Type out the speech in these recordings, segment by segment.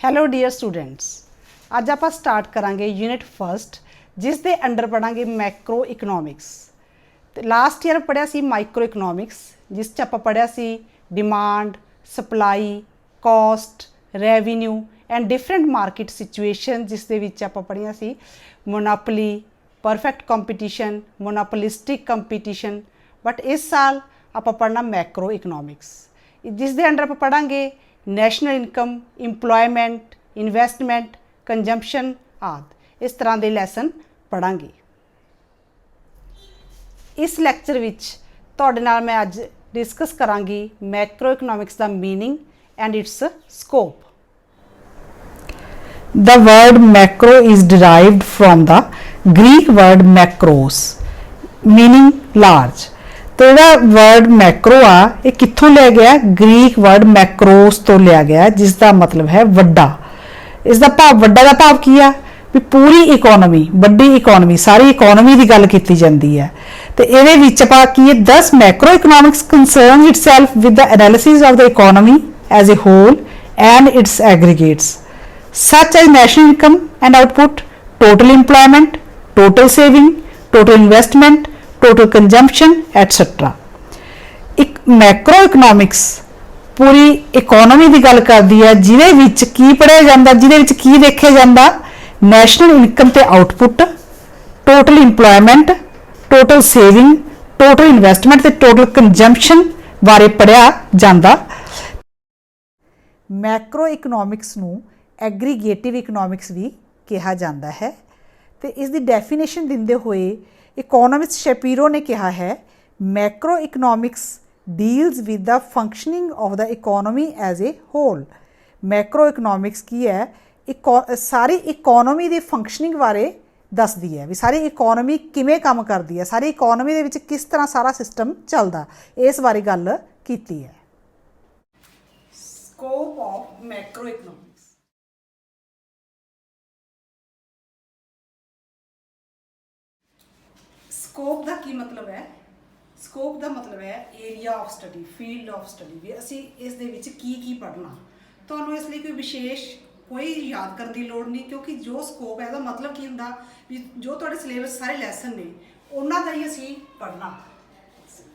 Hello dear students, ਅੱਜ ਆਪਾਂ start ਕਰਾਂਗੇ ਯੂਨਿਟ ਫਸਟ, ਜਿਸ ਦੇ ਅੰਡਰ ਪੜਾਂਗੇ ਮੈਕਰੋ ਇਕਨੋਮਿਕਸ। ਤੇ ਲਾਸਟ ਈਅਰ ਪੜ੍ਹਿਆ ਸੀ ਮਾਈਕਰੋ ਇਕਨੋਮਿਕਸ, ਜਿਸ 'ਚ ਆਪਾਂ ਪੜ੍ਹਿਆ ਸੀ demand, supply, cost, revenue and different market situation, ਜਿਸ ਦੇ ਵਿੱਚ ਆਪਾਂ ਪੜ੍ਹੀਆਂ ਸੀ monopoly, perfect competition, monopolistic competition. But ਇਸ ਸਾਲ ਆਪਾਂ ਪੜ੍ਹਨਾ ਮੈਕਰੋ ਇਕਨੋਮਿਕਸ, ਜਿਸ ਦੇ ਅੰਡਰ ਆਪਾਂ ਪੜ੍ਹਾਂਗੇ national income, employment, investment, consumption ਆਦਿ। ਇਸ ਤਰ੍ਹਾਂ ਦੇ ਲੈਸਨ ਪੜ੍ਹਾਂਗੇ। ਇਸ ਲੈਕਚਰ ਵਿੱਚ ਤੁਹਾਡੇ ਨਾਲ ਮੈਂ ਅੱਜ ਡਿਸਕਸ ਕਰਾਂਗੀ Macro economics the meaning and it's scope. The word macro is derived from the Greek word macros, meaning large। तो ਜਿਹੜਾ ਵਰਡ ਮੈਕਰੋ ਆ ਇਹ ਕਿੱਥੋਂ ਲਿਆ ਗਿਆ? ਗ੍ਰੀਕ ਵਰਡ ਮੈਕਰੋਸ ਤੋਂ ਲਿਆ ਗਿਆ, ਜਿਸ ਦਾ ਮਤਲਬ ਹੈ ਵੱਡਾ। ਇਸ ਦਾ ਭਾਵ, ਵੱਡਾ ਦਾ ਭਾਵ ਕੀ ਆ? ਵੀ ਪੂਰੀ ਇਕੋਨਮੀ, ਵੱਡੀ ਇਕੋਨਮੀ, ਸਾਰੀ ਇਕੋਨਮੀ ਦੀ ਗੱਲ ਕੀਤੀ ਜਾਂਦੀ ਹੈ। ਤੇ ਇਹਦੇ ਵਿੱਚ ਆਪਾਂ ਕੀ ਹੈ? ਦਸ macroeconomics concerns itself with the analysis of the economy as a whole and its aggregates such as national income and output, total employment, total saving, total investment, total consumption, etc. ਇੱਕ Macro economics ਪੂਰੀ economy ਦੀ ਗੱਲ ਕਰਦੀ ਹੈ, ਜਿਹਦੇ ਵਿੱਚ ਕੀ ਪੜ੍ਹਿਆ ਜਾਂਦਾ, ਜਿਹਦੇ ਵਿੱਚ ਕੀ ਦੇਖਿਆ ਜਾਂਦਾ? ਨੈਸ਼ਨਲ ਇਨਕਮ ਤੇ output, total employment, total saving, total investment ਤੇ ਟੋਟਲ ਕੰਜੰਪਸ਼ਨ ਬਾਰੇ ਪੜ੍ਹਿਆ ਜਾਂਦਾ। ਮੈਕਰੋ ਇਕਨੋਮਿਕਸ ਨੂੰ ਐਗਰੀਗੇਟਿਵ ਇਕਨੋਮਿਕਸ ਵੀ ਕਿਹਾ ਜਾਂਦਾ ਹੈ। ਤੇ ਇਸ ਦੀ ਡੈਫੀਨੇਸ਼ਨ ਦਿੰਦੇ ਹੋਏ ਇਕੋਨੋਮਿਸਟ ਸ਼ੈਪੀਰੋ ਨੇ ਕਿਹਾ ਹੈ, macroeconomics deals with the functioning of the economy as a whole. Macroeconomics ਕੀ ਹੈ? ਸਾਰੀ ਇਕੋਨਮੀ ਦੀ ਫੰਕਸ਼ਨਿੰਗ ਬਾਰੇ ਦੱਸਦੀ ਹੈ, ਵੀ ਸਾਰੀ ਇਕੋਨਮੀ ਕਿਵੇਂ ਕੰਮ ਕਰਦੀ ਹੈ, ਸਾਰੀ ਇਕੋਨਮੀ ਦੇ ਵਿੱਚ ਕਿਸ ਤਰ੍ਹਾਂ ਸਾਰਾ ਸਿਸਟਮ ਚੱਲਦਾ, ਇਸ ਬਾਰੇ ਗੱਲ ਕੀਤੀ ਹੈ। Scope of macroeconomics. Scope ਦਾ ਕੀ ਮਤਲਬ ਹੈ? ਸਕੋਪ ਦਾ ਮਤਲਬ ਹੈ area of study, field of study, ਵੀ ਅਸੀਂ ਇਸ ਦੇ ਵਿੱਚ ਕੀ ਕੀ ਪੜ੍ਹਨਾ। ਤੁਹਾਨੂੰ ਇਸ ਲਈ ਕੋਈ ਵਿਸ਼ੇਸ਼ ਕੋਈ ਯਾਦ ਕਰਨ ਦੀ ਲੋੜ ਨਹੀਂ, ਕਿਉਂਕਿ ਜੋ ਸਕੋਪ ਹੈ ਉਹਦਾ ਮਤਲਬ ਕੀ ਹੁੰਦਾ ਵੀ ਜੋ ਤੁਹਾਡੇ ਸਿਲੇਬਸ ਸਾਰੇ ਲੈਸਨ ਨੇ ਉਹਨਾਂ ਦਾ ਹੀ ਅਸੀਂ ਪੜ੍ਹਨਾ।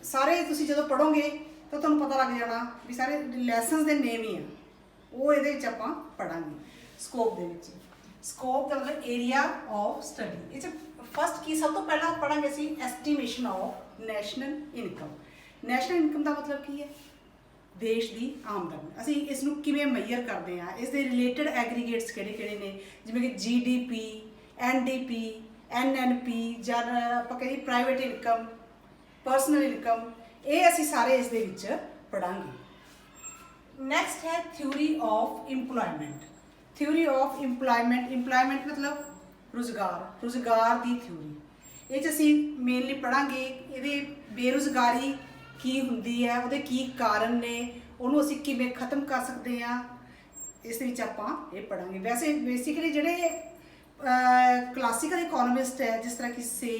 ਸਾਰੇ ਤੁਸੀਂ ਜਦੋਂ ਪੜ੍ਹੋਗੇ ਤਾਂ ਤੁਹਾਨੂੰ ਪਤਾ ਲੱਗ ਜਾਣਾ ਵੀ ਸਾਰੇ ਲੈਸਨਸ ਦੇ ਨੇਮ ਹੀ ਆ, ਉਹ ਇਹਦੇ ਵਿੱਚ ਆਪਾਂ ਪੜ੍ਹਾਂਗੇ। ਸਕੋਪ ਦੇ ਵਿੱਚ ਸਕੋਪ ਦਾ ਮਤਲਬ ਏਰੀਆ ਆਫ ਸਟੱਡੀ। ਇਹ 'ਚ ਫਸਟ ਕੀ ਸਭ ਤੋਂ ਪਹਿਲਾਂ ਪੜ੍ਹਾਂਗੇ ਅਸੀਂ estimation of national income. National income ਦਾ ਮਤਲਬ ਕੀ ਹੈ? ਦੇਸ਼ ਦੀ ਆਮਦਨ। ਅਸੀਂ ਇਸ ਨੂੰ ਕਿਵੇਂ ਮੈਜ਼ਰ ਕਰਦੇ ਹਾਂ, ਇਸ ਦੇ ਰਿਲੇਟਡ ਐਗਰੀਗੇਟਸ ਕਿਹੜੇ ਕਿਹੜੇ ਨੇ, ਜਿਵੇਂ ਕਿ GDP, NDP, NNP, ਜਾਂ ਆਪਾਂ ਕਹੀਏ ਪ੍ਰਾਈਵੇਟ ਇਨਕਮ, ਪਰਸਨਲ ਇਨਕਮ, ਇਹ ਅਸੀਂ ਸਾਰੇ ਇਸ ਦੇ ਵਿੱਚ ਪੜ੍ਹਾਂਗੇ। ਨੈਕਸਟ ਹੈ theory of employment. Theory of employment, employment ਮਤਲਬ ਰੁਜ਼ਗਾਰ, ਰੁਜ਼ਗਾਰ ਦੀ ਥਿਊਰੀ। ਇਹ 'ਚ ਅਸੀਂ ਮੇਨਲੀ ਪੜ੍ਹਾਂਗੇ ਇਹਦੇ ਬੇਰੁਜ਼ਗਾਰੀ ਕੀ ਹੁੰਦੀ ਹੈ, ਉਹਦੇ ਕੀ ਕਾਰਨ ਨੇ, ਉਹਨੂੰ ਅਸੀਂ ਕਿਵੇਂ ਖ਼ਤਮ ਕਰ ਸਕਦੇ ਹਾਂ, ਇਸ ਦੇ ਵਿੱਚ ਆਪਾਂ ਇਹ ਪੜ੍ਹਾਂਗੇ। ਵੈਸੇ ਬੇਸਿਕਲੀ ਜਿਹੜੇ ਕਲਾਸੀਕਲ ਇਕੋਨੋਮਿਸਟ ਹੈ, ਜਿਸ ਤਰ੍ਹਾਂ ਕਿ ਸੇ,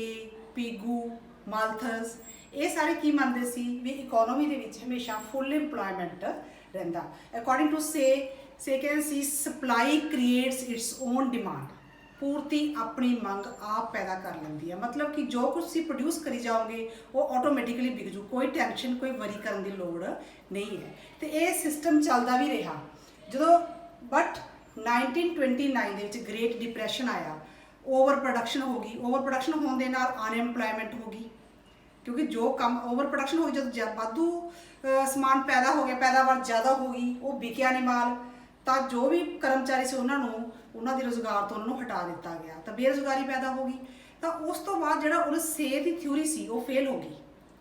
ਪੀਗੂ, ਮਾਲਥਸ, ਇਹ ਸਾਰੇ ਕੀ ਮੰਨਦੇ ਸੀ ਵੀ ਇਕੋਨਮੀ ਦੇ ਵਿੱਚ ਹਮੇਸ਼ਾ ਫੁੱਲ ਇੰਪਲੋਇਮੈਂਟ ਰਹਿੰਦਾ। According to Say can see supply creates its own demand. ਪੂਰਤੀ ਆਪਣੀ ਮੰਗ ਆਪ ਪੈਦਾ ਕਰ ਲੈਂਦੀ ਹੈ, ਮਤਲਬ ਕਿ ਜੋ ਕੁਝ ਤੁਸੀਂ ਪ੍ਰੋਡਿਊਸ ਕਰੀ ਜਾਓਗੇ ਉਹ ਆਟੋਮੈਟਿਕਲੀ ਵਿਕ ਜੂ, ਕੋਈ ਟੈਨਸ਼ਨ, ਕੋਈ ਵਰੀ ਕਰਨ ਦੀ ਲੋੜ ਨਹੀਂ ਹੈ। ਤੇ ਇਹ ਸਿਸਟਮ ਚੱਲਦਾ ਵੀ ਰਿਹਾ ਜਦੋਂ, ਬਟ 1929 ਦੇ ਵਿੱਚ ਗ੍ਰੇਟ ਡਿਪਰੈਸ਼ਨ ਆਇਆ, ਓਵਰ ਪ੍ਰੋਡਕਸ਼ਨ ਹੋ ਗਈ। ਓਵਰ ਪ੍ਰੋਡਕਸ਼ਨ ਹੋਣ ਦੇ ਨਾਲ ਅਨਐਮਪਲੋਇਮੈਂਟ ਹੋ ਗਈ, ਕਿਉਂਕਿ ਜੋ ਕੰਮ ਓਵਰ ਪ੍ਰੋਡਕਸ਼ਨ ਹੋ ਗਈ, ਜਦੋਂ ਵਾਧੂ ਸਮਾਨ ਪੈਦਾ ਹੋ ਗਿਆ, ਪੈਦਾਵਾਰ ਜ਼ਿਆਦਾ ਹੋ ਗਈ, ਉਹ ਵਿਕਿਆ ਨਹੀਂ ਮਾਲ, ਤਾਂ ਜੋ ਵੀ ਕਰਮਚਾਰੀ ਸੀ ਉਹਨਾਂ ਨੂੰ ਉਹਨਾਂ ਦੇ ਰੁਜ਼ਗਾਰ ਤੋਂ ਉਹਨਾਂ ਨੂੰ ਹਟਾ ਦਿੱਤਾ ਗਿਆ, ਤਾਂ ਬੇਰੁਜ਼ਗਾਰੀ ਪੈਦਾ ਹੋ ਗਈ। ਤਾਂ ਉਸ ਤੋਂ ਬਾਅਦ ਜਿਹੜਾ ਉਹ ਸੇ ਦੀ ਥਿਊਰੀ ਸੀ ਉਹ ਫੇਲ ਹੋ ਗਈ,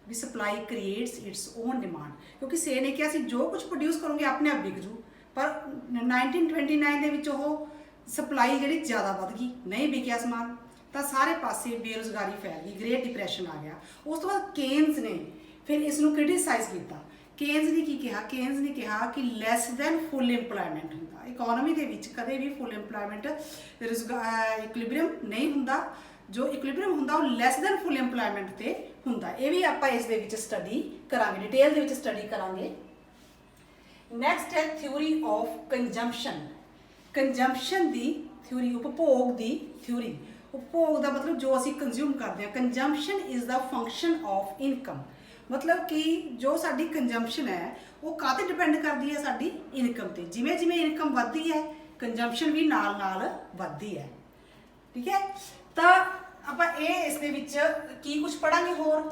ਵੀ supply creates its own demand, ਕਿਉਂਕਿ ਸੇ ਨੇ ਕਿਹਾ ਸੀ ਜੋ ਕੁਝ ਪ੍ਰੋਡਿਊਸ ਕਰੋਗੇ ਆਪਣੇ ਆਪ ਵਿਕ ਜੂ। ਪਰ 1929 ਦੇ ਵਿੱਚ ਉਹ ਸਪਲਾਈ ਜਿਹੜੀ ਜ਼ਿਆਦਾ ਵੱਧ ਗਈ, ਨਹੀਂ ਵਿਕਿਆ ਸਮਾਨ, ਤਾਂ ਸਾਰੇ ਪਾਸੇ ਬੇਰੁਜ਼ਗਾਰੀ ਫੈਲ ਗਈ, ਗ੍ਰੇਟ ਡਿਪਰੈਸ਼ਨ ਆ ਗਿਆ। ਉਸ ਤੋਂ ਬਾਅਦ ਕੇਨਸ ਨੇ ਫਿਰ ਇਸ ਨੂੰ ਕ੍ਰਿਟੀਸਾਈਜ਼ ਕੀਤਾ। ਕੇਨਸ ਨੇ ਕੀ ਕਿਹਾ? ਕੇਨਸ ਨੇ ਕਿਹਾ ਕਿ ਲੈਸ ਦੈਨ ਫੁੱਲ ਇੰਪਲੋਇਮੈਂਟ ਹੁੰਦਾ ਇਕੋਨਮੀ ਦੇ ਵਿੱਚ, ਕਦੇ ਵੀ ਫੁੱਲ ਇੰਪਲੋਇਮੈਂਟ ਇਕੁਇਲਿਬਰੀਅਮ ਨਹੀਂ ਹੁੰਦਾ। ਜੋ ਇਕੁਇਲਿਬਰੀਅਮ ਹੁੰਦਾ ਉਹ ਲੈਸ ਦੈਨ ਫੁੱਲ ਇੰਪਲੋਇਮੈਂਟ ਤੇ ਹੁੰਦਾ। ਇਹ ਵੀ ਆਪਾਂ ਇਸ ਦੇ ਵਿੱਚ ਸਟੱਡੀ ਕਰਾਂਗੇ, ਡਿਟੇਲ ਦੇ ਵਿੱਚ ਸਟੱਡੀ ਕਰਾਂਗੇ। ਨੈਕਸਟ ਹੈ theory of consumption. Consumption the theory, ਉਪਭੋਗ the theory. ਉਪਭੋਗ ਦਾ ਮਤਲਬ ਜੋ ਅਸੀਂ ਕੰਜ਼ਿਊਮ ਕਰਦੇ ਹਾਂ। Consumption is the function of income, ਮਤਲਬ ਕਿ ਜੋ ਸਾਡੀ ਕੰਜੰਪਸ਼ਨ ਹੈ ਉਹ ਕਾਹਤੇ ਡਿਪੈਂਡ ਕਰਦੀ ਹੈ, ਸਾਡੀ ਇਨਕਮ ਤੇ। ਜਿਵੇਂ ਜਿਵੇਂ ਇਨਕਮ ਵੱਧਦੀ ਹੈ ਕੰਜੰਪਸ਼ਨ ਵੀ ਨਾਲ ਨਾਲ ਵੱਧਦੀ ਹੈ। ਠੀਕ ਹੈ, ਤਾਂ ਆਪਾਂ ਇਹ ਇਸ ਦੇ ਵਿੱਚ ਕੀ ਕੁਝ ਪੜਾਂਗੇ ਹੋਰ,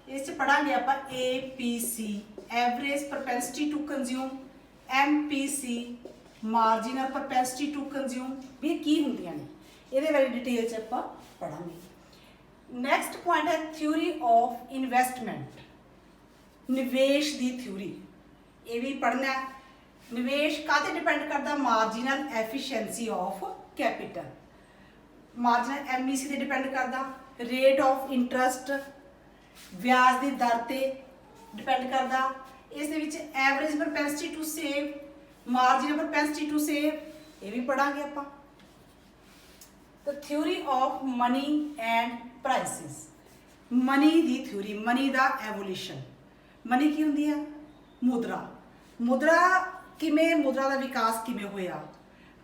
ਇਸ 'ਚ ਪੜਾਂਗੇ ਆਪਾਂ APC average propensity to consume, MPC marginal propensity to consume, ਵੀ ਇਹ ਕੀ ਹੁੰਦੀਆਂ ਨੇ ਇਹਦੇ ਬਾਰੇ ਡਿਟੇਲ 'ਚ ਆਪਾਂ ਪੜਾਂਗੇ। ਨੈਕਸਟ ਪੁਆਇੰਟ ਹੈ ਥਿਊਰੀ ਆਫ ਇਨਵੈਸਟਮੈਂਟ, ਨਿਵੇਸ਼ ਦੀ ਥਿਊਰੀ। ਇਹ ਵੀ ਪੜ੍ਹਨਾ ਹੈ। ਨਿਵੇਸ਼ ਕਾਹਤੇ ਡਿਪੈਂਡ ਕਰਦਾ, marginal efficiency of capital, marginal MEC ਤੇ ਡਿਪੈਂਡ ਕਰਦਾ। ਰੇਟ ਆਫ ਇੰਟਰਸਟ, ਵਿਆਜ ਦੀ ਦਰ ਤੇ ਡਿਪੈਂਡ ਕਰਦਾ। ਇਸ ਦੇ ਵਿੱਚ average propensity to save, marginal propensity to save, ਇਹ ਵੀ ਪੜਾਂਗੇ ਆਪਾਂ। ਤਾਂ theory of money and prices, money ਦੀ ਥਿਊਰੀ, ਮਨੀ ਦਾ ਐਵੋਲਿਊਸ਼ਨ। ਮਨੀ ਕੀ ਹੁੰਦੀ ਹੈ, ਮੁਦਰਾ। ਮੁਦਰਾ ਕਿਵੇਂ, ਮੁਦਰਾ ਦਾ ਵਿਕਾਸ ਕਿਵੇਂ ਹੋਇਆ,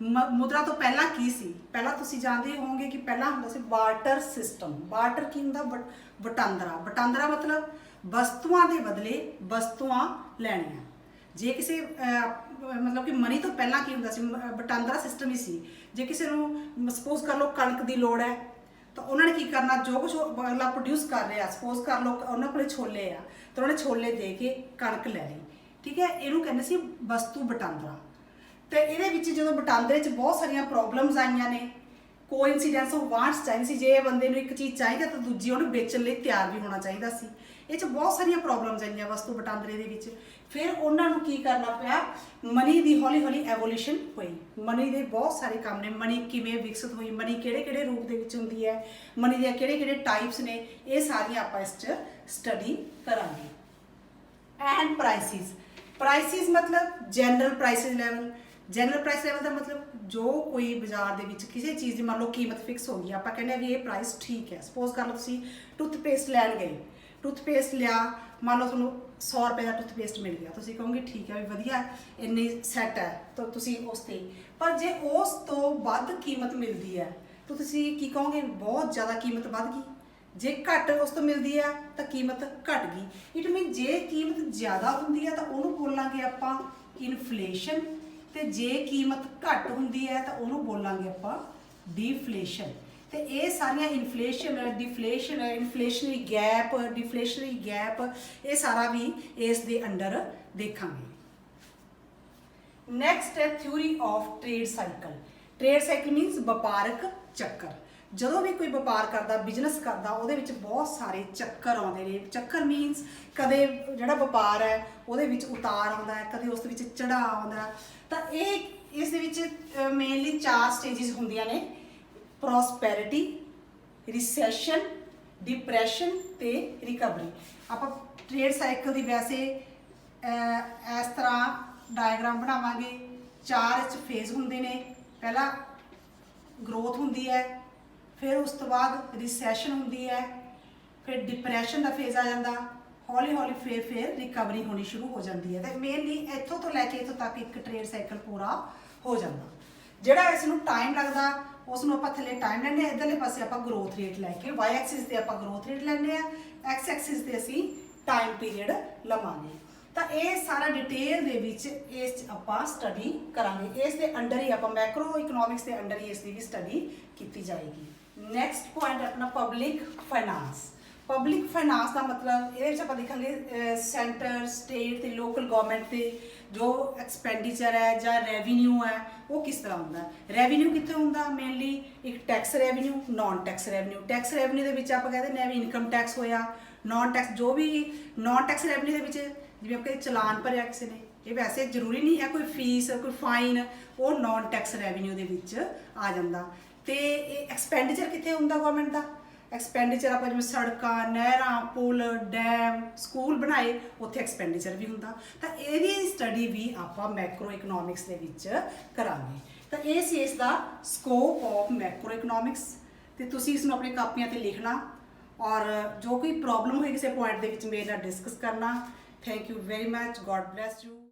ਮੁਦਰਾ ਤੋਂ ਪਹਿਲਾਂ ਕੀ ਸੀ। ਪਹਿਲਾਂ ਤੁਸੀਂ ਜਾਣਦੇ ਹੋਵੋਗੇ ਕਿ ਪਹਿਲਾਂ ਹੁੰਦਾ ਸੀ ਬਾਰਟਰ ਸਿਸਟਮ। ਬਾਰਟਰ ਕੀ ਹੁੰਦਾ, ਵਟਾਂਦਰਾ। ਵਟਾਂਦਰਾ ਮਤਲਬ ਵਸਤੂਆਂ ਦੇ ਬਦਲੇ ਵਸਤੂਆਂ ਲੈਣੀਆਂ। ਜੇ ਕਿਸੇ ਮਤਲਬ ਕਿ ਮਨੀ ਤੋਂ ਪਹਿਲਾਂ ਕੀ ਹੁੰਦਾ ਸੀ, ਵਟਾਂਦਰਾ ਸਿਸਟਮ ਹੀ ਸੀ। ਜੇ ਕਿਸੇ ਨੂੰ ਸਪੋਜ਼ ਕਰ ਲਓ ਕਣਕ ਦੀ ਲੋੜ ਹੈ ਤਾਂ ਉਹਨਾਂ ਨੇ ਕੀ ਕਰਨਾ, ਜੋ ਕੁਛ ਅਗਲਾ ਪ੍ਰੋਡਿਊਸ ਕਰ ਰਿਹਾ, ਸਪੋਜ਼ ਕਰ ਲਓ ਉਹਨਾਂ ਕੋਲੇ ਛੋਲੇ ਆ ਤਾਂ ਉਹਨਾਂ ਨੇ ਛੋਲੇ ਦੇ ਕੇ ਕਣਕ ਲੈ ਲਈ। ਠੀਕ ਹੈ, ਇਹਨੂੰ ਕਹਿੰਦੇ ਸੀ ਵਸਤੂ ਵਟਾਂਦਰਾ। ਤੇ ਇਹਦੇ ਵਿੱਚ ਜਦੋਂ ਵਟਾਂਦਰੇ 'ਚ ਬਹੁਤ ਸਾਰੀਆਂ ਪ੍ਰੋਬਲਮਸ ਆਈਆਂ ਨੇ, ਕੋਇਨਸੀਡੈਂਸ ਆਫ ਵਾਂਟਸ ਚਾਹੀਦੀ ਸੀ। ਜੇ ਬੰਦੇ ਨੂੰ ਇੱਕ ਚੀਜ਼ ਚਾਹੀਦੀ ਤਾਂ ਦੂਜੀ ਉਹਨੂੰ ਵੇਚਣ ਲਈ ਤਿਆਰ ਵੀ ਹੋਣਾ ਚਾਹੀਦਾ ਸੀ। ਇਹ 'ਚ ਬਹੁਤ ਸਾਰੀਆਂ ਪ੍ਰੋਬਲਮਸ ਆਈਆਂ ਵਸਤੂ ਵਟਾਂਦਰੇ ਦੇ ਵਿੱਚ। ਫਿਰ ਉਹਨਾਂ ਨੂੰ ਕੀ ਕਰਨਾ ਪਿਆ, ਮਨੀ ਦੀ ਹੌਲੀ ਹੌਲੀ ਐਵੋਲਿਊਸ਼ਨ ਹੋਈ। ਮਨੀ ਦੇ ਬਹੁਤ ਸਾਰੇ ਕੰਮ ਨੇ, ਮਨੀ ਕਿਵੇਂ ਵਿਕਸਿਤ ਹੋਈ, ਮਨੀ ਕਿਹੜੇ ਕਿਹੜੇ ਰੂਪ ਦੇ ਵਿੱਚ ਹੁੰਦੀ ਹੈ, ਮਨੀ ਦੇ ਕਿਹੜੇ ਕਿਹੜੇ ਟਾਈਪਸ ਨੇ, ਇਹ ਸਾਰੀਆਂ ਆਪਾਂ ਇਸ 'ਚ ਸਟੱਡੀ ਕਰਾਂਗੇ। ਐਂਡ ਪ੍ਰਾਈਸਿਸ, ਪ੍ਰਾਈਸਿਸ ਮਤਲਬ general prices level. General price level ਦਾ ਮਤਲਬ ਜੋ ਕੋਈ ਬਾਜ਼ਾਰ ਦੇ ਵਿੱਚ ਕਿਸੇ ਚੀਜ਼ ਦੀ ਮੰਨ ਲਓ ਕੀਮਤ ਫਿਕਸ ਹੋ ਗਈ, ਆਪਾਂ ਕਹਿੰਦੇ ਆ ਵੀ ਇਹ ਪ੍ਰਾਈਸ ਠੀਕ ਹੈ। ਸਪੋਜ਼ ਕਰ ਲਓ ਤੁਸੀਂ ਟੂਥਪੇਸਟ ਲੈਣ ਗਏ, ਟੂਥਪੇਸਟ ਲਿਆ, ਮੰਨ ਲਓ ਤੁਹਾਨੂੰ 100 ਰੁਪਏ ਦਾ ਟੂਥਪੇਸਟ ਮਿਲ ਗਿਆ, ਤੁਸੀਂ ਕਹੋਗੇ ਠੀਕ ਹੈ ਵੀ ਵਧੀਆ, ਇੰਨੀ ਸੈੱਟ ਹੈ, ਤਾਂ ਤੁਸੀਂ ਉਸ 'ਤੇ। ਪਰ ਜੇ ਉਸ ਤੋਂ ਵੱਧ ਕੀਮਤ ਮਿਲਦੀ ਹੈ ਤਾਂ ਤੁਸੀਂ ਕੀ ਕਹੋਗੇ, ਬਹੁਤ ਜ਼ਿਆਦਾ ਕੀਮਤ ਵੱਧ ਗਈ। ਜੇ ਘੱਟ ਉਸ ਤੋਂ ਮਿਲਦੀ ਹੈ ਤਾਂ ਕੀਮਤ ਘਟ ਗਈ। ਇਟ ਮੀਨ ਜੇ ਕੀਮਤ ਜ਼ਿਆਦਾ ਹੁੰਦੀ ਹੈ ਤਾਂ ਉਹਨੂੰ ਬੋਲਾਂਗੇ ਆਪਾਂ ਇਨਫਲੇਸ਼ਨ, ਤੇ ਜੇ ਕੀਮਤ ਘੱਟ ਹੁੰਦੀ ਹੈ ਤਾਂ ਉਹਨੂੰ ਬੋਲਾਂਗੇ ਆਪਾਂ ਡੀਫਲੇਸ਼ਨ। ਤੇ ਇਹ ਸਾਰੀਆਂ ਇਨਫਲੇਸ਼ਨ, ਡਿਫਲੇਸ਼ਨ, ਇਨਫਲੇਸ਼ਨਰੀ ਗੈਪ, ਡਿਫਲੇਸ਼ਨਰੀ ਗੈਪ, ਇਹ ਸਾਰਾ ਵੀ ਇਸ ਦੇ ਅੰਡਰ ਦੇਖਾਂਗੇ। ਨੈਕਸਟ ਹੈ theory of trade cycle. Trade cycle means ਵਪਾਰਕ ਚੱਕਰ। ਜਦੋਂ ਵੀ ਕੋਈ ਵਪਾਰ ਕਰਦਾ, ਬਿਜ਼ਨਸ ਕਰਦਾ, ਉਹਦੇ ਵਿੱਚ ਬਹੁਤ ਸਾਰੇ ਚੱਕਰ ਆਉਂਦੇ ਨੇ। ਚੱਕਰ ਮੀਨਸ ਕਦੇ ਜਿਹੜਾ ਵਪਾਰ ਹੈ ਉਹਦੇ ਵਿੱਚ ਉਤਾਰ ਆਉਂਦਾ ਹੈ, ਕਦੇ ਉਸ ਦੇ ਵਿੱਚ ਚੜ੍ਹਾਅ ਆਉਂਦਾ। ਤਾਂ ਇਹ ਇਸ ਦੇ ਵਿੱਚ ਮੇਨਲੀ 4 ਸਟੇਜਿਸ ਹੁੰਦੀਆਂ ਨੇ, ਪ੍ਰੋਸਪੈਰਿਟੀ, ਰਿਸੈਸ਼ਨ, ਡਿਪਰੈਸ਼ਨ ਤੇ ਰਿਕਵਰੀ। ਆਪਾਂ ਟ੍ਰੇਡ ਸਾਈਕਲ ਦੀ ਵੈਸੇ ਇਸ ਤਰ੍ਹਾਂ ਡਾਇਗਰਾਮ ਬਣਾਵਾਂਗੇ। 4 ਇਸ 'ਚ ਫੇਜ਼ ਹੁੰਦੇ ਨੇ। ਪਹਿਲਾ ਗਰੋਥ ਹੁੰਦੀ ਹੈ, ਫਿਰ ਉਸ ਤੋਂ ਬਾਅਦ ਰਿਸੈਸ਼ਨ ਹੁੰਦੀ ਹੈ, ਫਿਰ ਡਿਪਰੈਸ਼ਨ ਦਾ ਫੇਜ਼ ਆ ਜਾਂਦਾ, ਹੌਲੀ ਹੌਲੀ ਫਿਰ ਰਿਕਵਰੀ ਹੋਣੀ ਸ਼ੁਰੂ ਹੋ ਜਾਂਦੀ ਹੈ। ਤੇ ਮੇਨਲੀ ਇੱਥੋਂ ਤੋਂ ਲੈ ਕੇ ਇੱਥੋਂ ਤੱਕ ਇੱਕ ਟ੍ਰੇਡ ਸਾਈਕਲ ਪੂਰਾ ਹੋ ਜਾਂਦਾ। ਜਿਹੜਾ ਇਸ ਨੂੰ ਟਾਈਮ ਲੱਗਦਾ ਉਸ ਨੂੰ ਆਪਾਂ ਥੱਲੇ ਟਾਈਮ ਲੈਂਦੇ ਹਾਂ, ਇੱਧਰਲੇ ਪਾਸੇ ਆਪਾਂ ਗਰੋਥ ਰੇਟ ਲੈ ਕੇ, ਵਾਈ ਐਕਸਿਸ ਤੇ ਆਪਾਂ ਗਰੋਥ ਰੇਟ ਲੈਂਦੇ ਹਾਂ, ਐਕਸ ਐਕਸਿਸ ਤੇ ਅਸੀਂ ਟਾਈਮ ਪੀਰੀਅਡ ਲਵਾਂਗੇ। ਤਾਂ ਇਹ ਸਾਰਾ ਡਿਟੇਲ ਦੇ ਵਿੱਚ ਇਸ 'ਚ ਆਪਾਂ ਸਟੱਡੀ ਕਰਾਂਗੇ। ਇਸ ਦੇ ਅੰਡਰ ਹੀ ਆਪਾਂ ਮੈਕਰੋ ਇਕਨੋਮਿਕਸ ਦੇ ਅੰਡਰ ਹੀ ਇਸ ਦੀ ਵੀ ਸਟੱਡੀ ਕੀਤੀ ਜਾਏਗੀ। ਨੈਕਸਟ ਪੁਆਇੰਟ ਆਪਣਾ ਪਬਲਿਕ ਫਾਈਨਾਂਸ। ਪਬਲਿਕ ਫਾਈਨਾਂਸ ਦਾ ਮਤਲਬ ਇਹਦੇ ਵਿੱਚ ਆਪਾਂ ਦੇਖਾਂਗੇ ਸੈਂਟਰ, ਸਟੇਟ ਤੇ ਲੋਕਲ ਗਵਰਨਮੈਂਟ ਤੇ ਜੋ ਐਕਸਪੈਂਡੀਚਰ ਹੈ ਜਾਂ ਰੈਵਨਿਊ ਹੈ ਉਹ ਕਿਸ ਤਰ੍ਹਾਂ ਹੁੰਦਾ। ਰੈਵਨਿਊ ਕਿੱਥੇ ਹੁੰਦਾ, ਮੇਨਲੀ ਇੱਕ tax revenue, non tax revenue. Tax revenue ਦੇ ਵਿੱਚ ਆਪਾਂ ਕਹਿੰਦੇ ਨੇ ਵੀ ਇਨਕਮ ਟੈਕਸ ਹੋਇਆ। ਨਾਨ ਟੈਕਸ ਜੋ ਵੀ ਨਾਨ ਟੈਕਸ ਰੈਵਨਿਊ ਦੇ ਵਿੱਚ ਜਿਵੇਂ ਆਪਾਂ ਚਲਾਨ ਭਰਿਆ ਕਿਸੇ ਨੇ, ਇਹ ਵੈਸੇ ਜ਼ਰੂਰੀ ਨਹੀਂ ਹੈ ਕੋਈ ਫੀਸ, ਕੋਈ ਫਾਈਨ, ਉਹ ਨਾਨ ਟੈਕਸ ਰੈਵਨਿਊ ਦੇ ਵਿੱਚ ਆ ਜਾਂਦਾ। ਤੇ ਇਹ ਐਕਸਪੈਂਡੀਚਰ ਕਿੱਥੇ ਹੁੰਦਾ ਗਵਰਨਮੈਂਟ ਦਾ, ਐਕਸਪੈਂਡੀਚਰ ਆਪਾਂ ਜਿਵੇਂ ਸੜਕਾਂ, ਨਹਿਰਾਂ, ਪੁਲ, ਡੈਮ, ਸਕੂਲ ਬਣਾਏ, ਉੱਥੇ ਐਕਸਪੈਂਡੀਚਰ ਵੀ ਹੁੰਦਾ। ਤਾਂ ਇਹਦੀ ਸਟੱਡੀ ਵੀ ਆਪਾਂ ਮੈਕਰੋ ਇਕਨੋਮਿਕਸ ਦੇ ਵਿੱਚ ਕਰਾਂਗੇ। ਤਾਂ ਇਹ ਸੀ ਇਸ ਦਾ ਸਕੋਪ ਆਫ ਮੈਕਰੋ ਇਕਨੋਮਿਕਸ। ਤੇ ਤੁਸੀਂ ਇਸ ਨੂੰ ਆਪਣੀ ਕਾਪੀਆਂ ਤੇ ਲਿਖਣਾ ਔਰ ਜੋ ਕੋਈ ਪ੍ਰੋਬਲਮ ਹੋਈ ਕਿਸੇ ਪੁਆਇੰਟ ਦੇ ਵਿੱਚ ਮੇਰੇ ਨਾਲ ਡਿਸਕਸ ਕਰਨਾ। Thank you very much. God bless you.